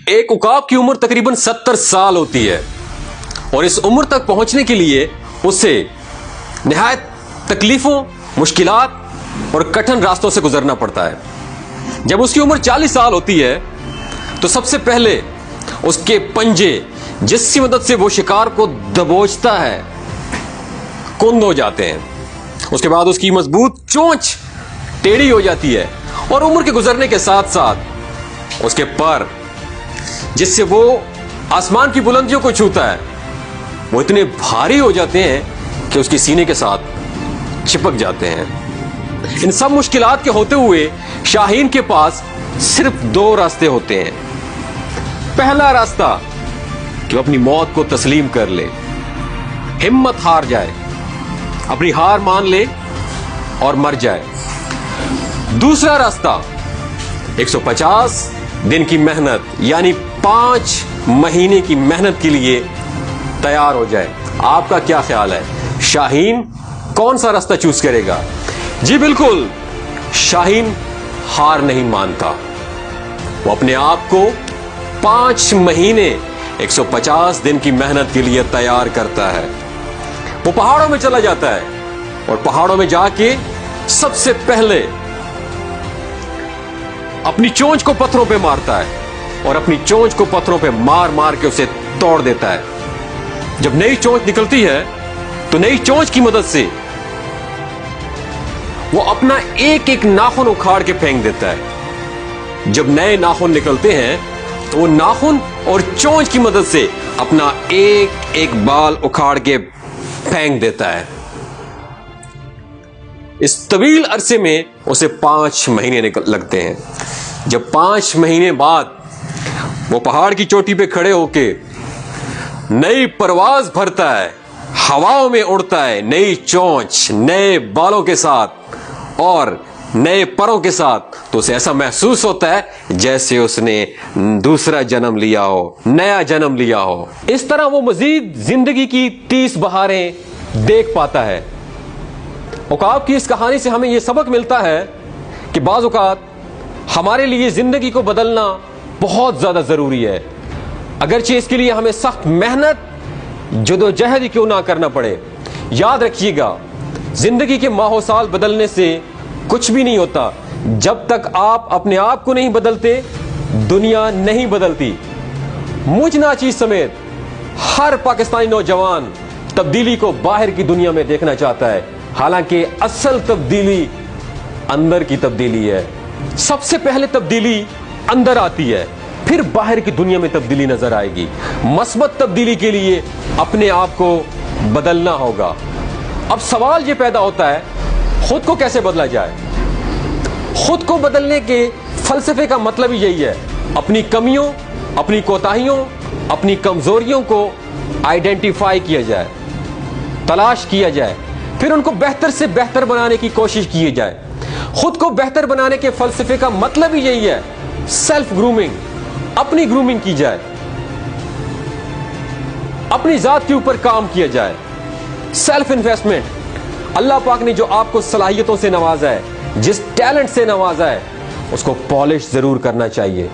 ایک عقاب کی عمر تقریباً 70 سال ہوتی ہے اور اس عمر تک پہنچنے کے لیے اسے نہایت تکلیفوں، مشکلات اور کٹھن راستوں سے گزرنا پڑتا ہے۔ جب اس کی عمر 40 سال ہوتی ہے تو سب سے پہلے اس کے پنجے جس کی مدد سے وہ شکار کو دبوچتا ہے کند ہو جاتے ہیں۔ اس کے بعد اس کی مضبوط چونچ ٹیڑھی ہو جاتی ہے اور عمر کے گزرنے کے ساتھ ساتھ اس کے پر جس سے وہ آسمان کی بلندیوں کو چھوتا ہے وہ اتنے بھاری ہو جاتے ہیں کہ اس کی سینے کے ساتھ چپک جاتے ہیں۔ ان سب مشکلات کے ہوتے ہوئے شاہین کے پاس صرف 2 راستے ہوتے ہیں۔ پہلا راستہ کہ وہ اپنی موت کو تسلیم کر لے، ہمت ہار جائے، اپنی ہار مان لے اور مر جائے۔ دوسرا راستہ 150 دن کی محنت یعنی 5 مہینے کی محنت کے لیے تیار ہو جائے۔ آپ کا کیا خیال ہے، شاہین کون سا راستہ چوز کرے گا؟ جی بالکل، شاہین ہار نہیں مانتا، وہ اپنے آپ کو 5 مہینے 150 دن کی محنت کے لیے تیار کرتا ہے۔ وہ پہاڑوں میں چلا جاتا ہے اور پہاڑوں میں جا کے سب سے پہلے اپنی چونچ کو پتھروں پہ مارتا ہے اور اپنی چونچ کو پتھروں پہ مار مار کے اسے توڑ دیتا ہے۔ جب نئی چونچ نکلتی ہے تو نئی چونچ کی مدد سے وہ اپنا ایک ایک ناخن اکھاڑ کے پھینک دیتا ہے۔ جب نئے ناخن نکلتے ہیں تو وہ ناخن اور چونچ کی مدد سے اپنا ایک ایک بال اکھاڑ کے پھینک دیتا ہے۔ اس طویل عرصے میں اسے 5 مہینے لگتے ہیں۔ جب 5 مہینے بعد وہ پہاڑ کی چوٹی پہ کھڑے ہو کے نئی پرواز بھرتا ہے، ہواؤں میں اڑتا ہے، نئی چونچ، نئے بالوں کے ساتھ اور نئے پروں کے ساتھ، تو اسے ایسا محسوس ہوتا ہے جیسے اس نے دوسرا جنم لیا ہو، نیا جنم لیا ہو۔ اس طرح وہ مزید زندگی کی 30 بہاریں دیکھ پاتا ہے۔ عقاب کی اس کہانی سے ہمیں یہ سبق ملتا ہے کہ بعض اوقات ہمارے لیے زندگی کو بدلنا بہت زیادہ ضروری ہے، اگرچہ اس کے لیے ہمیں سخت محنت، جدوجہد کیوں نہ کرنا پڑے۔ یاد رکھیے گا، زندگی کے ماہ و سال بدلنے سے کچھ بھی نہیں ہوتا۔ جب تک آپ اپنے آپ کو نہیں بدلتے، دنیا نہیں بدلتی۔ مجھ ناچیز سمیت ہر پاکستانی نوجوان تبدیلی کو باہر کی دنیا میں دیکھنا چاہتا ہے، حالانکہ اصل تبدیلی اندر کی تبدیلی ہے۔ سب سے پہلے تبدیلی اندر آتی ہے، پھر باہر کی دنیا میں تبدیلی نظر آئے گی۔ مثبت تبدیلی کے لیے اپنے آپ کو بدلنا ہوگا۔ اب سوال یہ پیدا ہوتا ہے، خود کو کیسے بدلا جائے؟ خود کو بدلنے کے فلسفے کا مطلب ہی یہی ہے، اپنی کمیوں، اپنی کوتاہیوں، اپنی کمزوریوں کو آئیڈینٹیفائی کیا جائے، تلاش کیا جائے، پھر ان کو بہتر سے بہتر بنانے کی کوشش کی جائے۔ خود کو بہتر بنانے کے فلسفے کا مطلب ہی یہی ہے، سیلف گرومنگ، اپنی گرومنگ کی جائے، اپنی ذات کے اوپر کام کیا جائے، سیلف انویسٹمنٹ۔ اللہ پاک نے جو آپ کو صلاحیتوں سے نوازا ہے، جس ٹیلنٹ سے نوازا ہے، اس کو پالش ضرور کرنا چاہیے۔